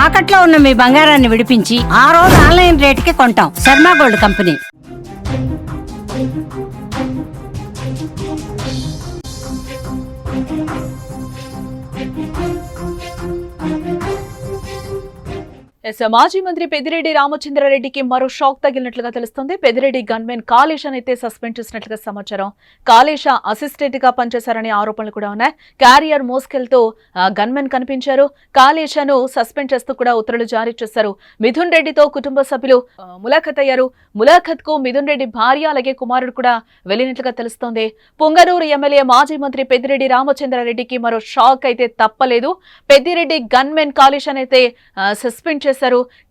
తాకట్లో ఉన్న మీ బంగారాన్ని విడిపించి ఆ రోజు ఆన్లైన్ రేటుకి కొంటాం. Sharma gold company. మాజీ మంత్రి పెద్దిరెడ్డి రామచంద్రారెడ్డికి మరో షాక్ తగిలినట్లుగా తెలుస్తుంది. పెద్దిరెడ్డి గన్మెన్ కాళేశాన్ అయితే సస్పెండ్ చేసినట్లుగా సమాచారం. కాళేశ అసిస్టెంట్ గా పనిచేశారనే ఆరోపణలు కూడా ఉన్నాయి. క్యారియర్ మోసుకెళ్తూ గన్మెన్ కనిపించారు. కాళేశాను సస్పెండ్ చేస్తూ కూడా ఉత్తర్వులు జారీ చేశారు. మిథున్ రెడ్డితో కుటుంబ సభ్యులు ములాఖత్ అయ్యారు. ములాఖత్ కు మిథున్ రెడ్డి భార్య అలాగే కుమారుడు కూడా వెళ్లినట్లుగా తెలుస్తోంది. పుంగనూరు ఎమ్మెల్యే మాజీ మంత్రి పెద్దిరెడ్డి రామచంద్రారెడ్డికి మరో షాక్ అయితే తప్పలేదు. పెద్దిరెడ్డి గన్మెన్ కాళేశాన్ అయితే సస్పెండ్ చేశారు.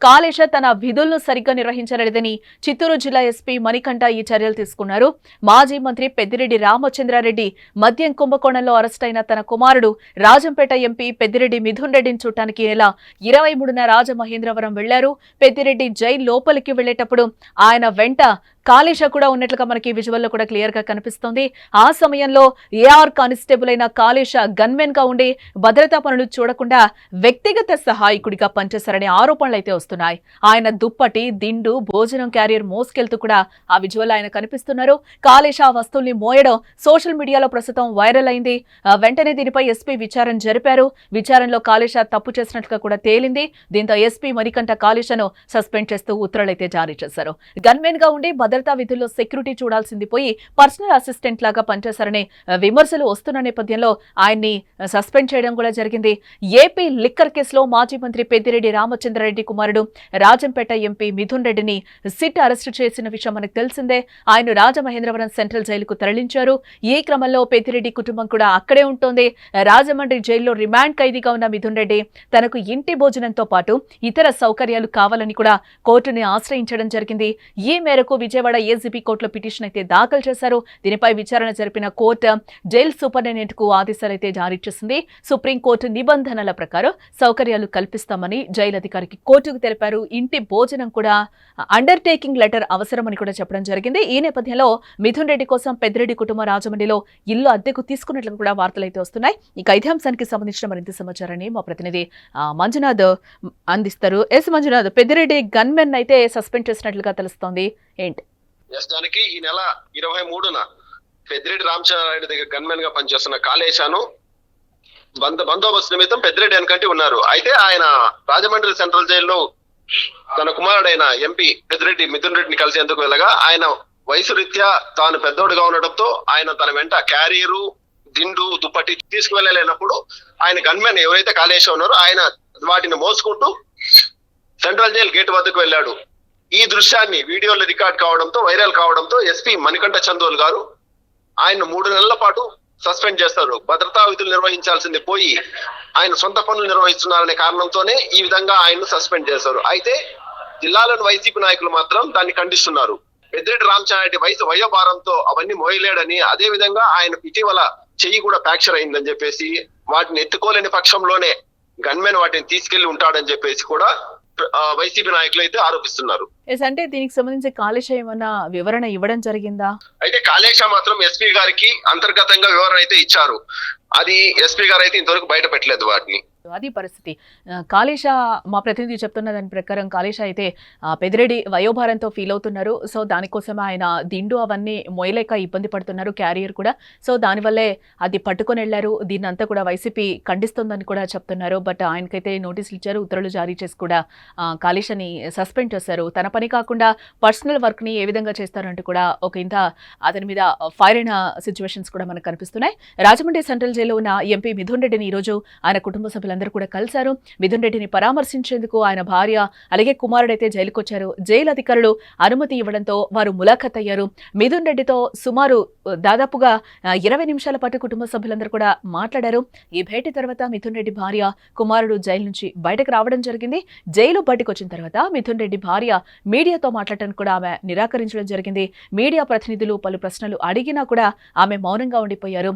కాళేశ తన విధులను సరిగ్గా నిర్వహించలేదని చిత్తూరు జిల్లా ఎస్పీ మణికంఠ ఈ చర్యలు తీసుకున్నారు. మాజీ మంత్రి పెద్దిరెడ్డి రామచంద్రారెడ్డి మద్యం కుంభకోణంలో అరెస్టైన తన కుమారుడు రాజంపేట ఎంపీ పెద్దిరెడ్డి మిథున్ రెడ్డిని చూడటానికి నెల 23న రాజమహేంద్రవరం వెళ్లారు. పెద్దిరెడ్డి జైలు లోపలికి వెళ్లేటప్పుడు ఆయన వెంట కాళేశ కూడా ఉన్నట్లుగా మనకి విజువల్లో కూడా క్లియర్ గా కనిపిస్తోంది. ఆ సమయంలో ఏఆర్ కానిస్టేబుల్ అయిన కాళేశ గన్మెన్ గా ఉండి భద్రతా పనులు చూడకుండా వ్యక్తిగత సహాయకుడిగా పనిచేశారనే ఆరోపణలు అయితే వస్తున్నాయి. ఆయన దుప్పటి, దిండు, భోజనం క్యారియర్ మోసుకెళ్తూ కూడా ఆ విజువల్ ఆయన కనిపిస్తున్నారు. కాళేశ ఆ వస్తువుల్ని మోయడం సోషల్ మీడియాలో ప్రస్తుతం వైరల్ అయింది. వెంటనే దీనిపై ఎస్పీ విచారణ జరిపారు. విచారణలో కాళేశ తప్పు చేసినట్లుగా కూడా తేలింది. దీంతో ఎస్పీ మణికంఠ కాళేశను సస్పెండ్ చేస్తూ ఉత్తర్వులు అయితే జారీ చేశారు. గన్మెన్ గా ఉండి భద్రతా విధుల్లో సెక్యూరిటీ చూడాల్సింది పోయి పర్సనల్ అసిస్టెంట్ లాగా పనిచేశారనే విమర్శలు వస్తున్న నేపథ్యంలో ఆయన్ని సస్పెండ్ చేయడం కూడా జరిగింది. ఏపీ లిక్కర్ కేసులో మాజీ మంత్రి పెద్దిరెడ్డి రామచంద్రారెడ్డి కుమారుడు రాజంపేట ఎంపీ మిథున్ రెడ్డిని సిట్ అరెస్టు చేసిన విషయం మనకు తెలిసిందే. ఆయన రాజమహేంద్రవరం సెంట్రల్ జైలుకు తరలించారు. ఈ క్రమంలో పెద్దిరెడ్డి కుటుంబం కూడా అక్కడే ఉంటోంది. రాజమండ్రి జైల్లో రిమాండ్ ఖైదీగా ఉన్న మిథున్ రెడ్డి తనకు ఇంటి భోజనంతో పాటు ఇతర సౌకర్యాలు కావాలని కూడా కోర్టుని ఆశ్రయించడం జరిగింది. ఈ మేరకు విజయవాడ ఏసీబీ కోర్టులో పిటిషన్ అయితే దాఖలు చేశారు. దీనిపై విచారణ జరిపిన కోర్టు జైలు సూపరింటెండెంట్ కు ఆదేశాలు అయితే జారీ చేసింది. సుప్రీంకోర్టు నిబంధనల ప్రకారం సౌకర్యాలు కల్పిస్తామని జైలు అధికారికి కోర్టుకు తెలిపారు. ఇంటి భోజనం కూడా అండర్టేకింగ్ లెటర్ అవసరమని కూడా చెప్పడం జరిగింది. ఈ నేపథ్యంలో మిథున్ రెడ్డి కోసం పెద్దిరెడ్డి కుటుంబం రాజమండ్రిలో ఇల్లు అద్దెకు తీసుకున్నట్లు కూడా వార్తలు అయితే వస్తున్నాయి. ఇక ఇదే అంశానికి సంబంధించిన మరింత సమాచారాన్ని మా ప్రతినిధి మంజునాథ్ అందిస్తారు. మంజునాథ్, పెద్దిరెడ్డి గన్మెన్ అయితే సస్పెండ్ చేసినట్లుగా తెలుస్తోంది, ఏంటి? దానికి ఈ నెల 23న పెద్దిరెడ్డి రామచంద్రారెడ్డి దగ్గర గన్మెన్ గా పనిచేస్తున్న కాళేశాను బందోబస్తు నిమిత్తం పెద్దిరెడ్డి వెనకంటే ఉన్నారు. అయితే ఆయన రాజమండ్రి సెంట్రల్ జైల్లో తన కుమారుడైన ఎంపీ పెద్దిరెడ్డి మిథున్ రెడ్డిని కలిసేందుకు వెళ్ళగా ఆయన వయసు రీత్యా తాను పెద్దోడుగా ఉండడంతో ఆయన తన వెంట క్యారియరు, దిండు, దుప్పటి తీసుకువెళ్ళలేనప్పుడు ఆయన గన్మెన్ ఎవరైతే కాళేశ ఉన్నారో ఆయన వాటిని మోసుకుంటూ సెంట్రల్ జైలు గేట్ వద్దకు వెళ్ళాడు. ఈ దృశ్యాన్ని వీడియోలో రికార్డ్ కావడంతో వైరల్ కావడంతో ఎస్పీ మణికంఠ చందోల్ గారు ఆయన 3 నెలల పాటు సస్పెండ్ చేస్తారు. భద్రతా విధులు నిర్వహించాల్సింది పోయి ఆయన సొంత పనులు నిర్వహిస్తున్నారనే కారణంతోనే ఈ విధంగా ఆయన్ను సస్పెండ్ చేశారు. అయితే జిల్లాలోని వైసీపీ నాయకులు మాత్రం దాన్ని ఖండిస్తున్నారు. పెద్దిరెడ్డి రామచంద్రారెడ్డి వయోభారంతో అవన్నీ మోయలేడని, అదే విధంగా ఆయన ఇటీవల చెయ్యి కూడా ఫ్రాక్చర్ అయిందని చెప్పేసి వాటిని ఎత్తుకోలేని పక్షంలోనే గన్మెన్ వాటిని తీసుకెళ్లి ఉంటాడని చెప్పేసి కూడా వైసీపీ నాయకులు అయితే ఆరోపిస్తున్నారు. అంటే దీనికి సంబంధించి కాళేశ ఏమన్నా వివరణ ఇవ్వడం జరిగిందా? అయితే కాళేశ మాత్రం ఎస్పీ గారికి అంతర్గతంగా వివరణ అయితే ఇచ్చారు. అది ఎస్పీ గారు అయితే ఇంతవరకు బయట పెట్టలేదు వాటిని. అది పరిస్థితి. కాళేశ మా ప్రతినిధి చెప్తున్న దాని ప్రకారం కాళేశ అయితే పెద్దిరెడ్డి వయోభారంతో ఫీల్ అవుతున్నారు. సో దానికోసం ఆయన దిండు అవన్నీ మోయలేక ఇబ్బంది పడుతున్నారు, క్యారియర్ కూడా. సో దానివల్లే అది పట్టుకొని వెళ్లారు. దీన్ని అంతా కూడా వైసీపీ ఖండిస్తుందని కూడా చెప్తున్నారు. బట్ ఆయనకైతే నోటీసులు ఇచ్చారు, ఉత్తర్వులు జారీ చేసి కూడా కాళేశని సస్పెండ్ చేశారు. తన పని కాకుండా పర్సనల్ వర్క్ ని ఏ విధంగా చేస్తారంటూ కూడా ఒక ఇంత అతని మీద ఫైర్ అయిన సిచ్యువేషన్స్ కూడా మనకు కనిపిస్తున్నాయి. రాజమండ్రి సెంట్రల్ జైల్లో ఉన్న ఎంపీ మిథున్ రెడ్డిని ఈ రోజు ఆయన కుటుంబ సభ్యులు అందరూ కూడా కలిశారు. మిథున్ రెడ్డిని పరామర్శించేందుకు ఆయన భార్య అలాగే కుమారుడైతే జైలుకు వచ్చారు. జైలు అధికారులు అనుమతి ఇవ్వడంతో వారు ములాఖత్ అయ్యారు. మిథున్ రెడ్డితో సుమారు దాదాపుగా 20 నిమిషాల పాటు కుటుంబ సభ్యులందరూ కూడా మాట్లాడారు. ఈ భేటీ తర్వాత మిథున్ రెడ్డి భార్య, కుమారుడు జైలు నుంచి బయటకు రావడం జరిగింది. జైలు బయటకు వచ్చిన తర్వాత మిథున్ రెడ్డి భార్య మీడియాతో మాట్లాడటానికి కూడా ఆమె నిరాకరించడం జరిగింది. మీడియా ప్రతినిధులు పలు ప్రశ్నలు అడిగినా కూడా ఆమె మౌనంగా ఉండిపోయారు.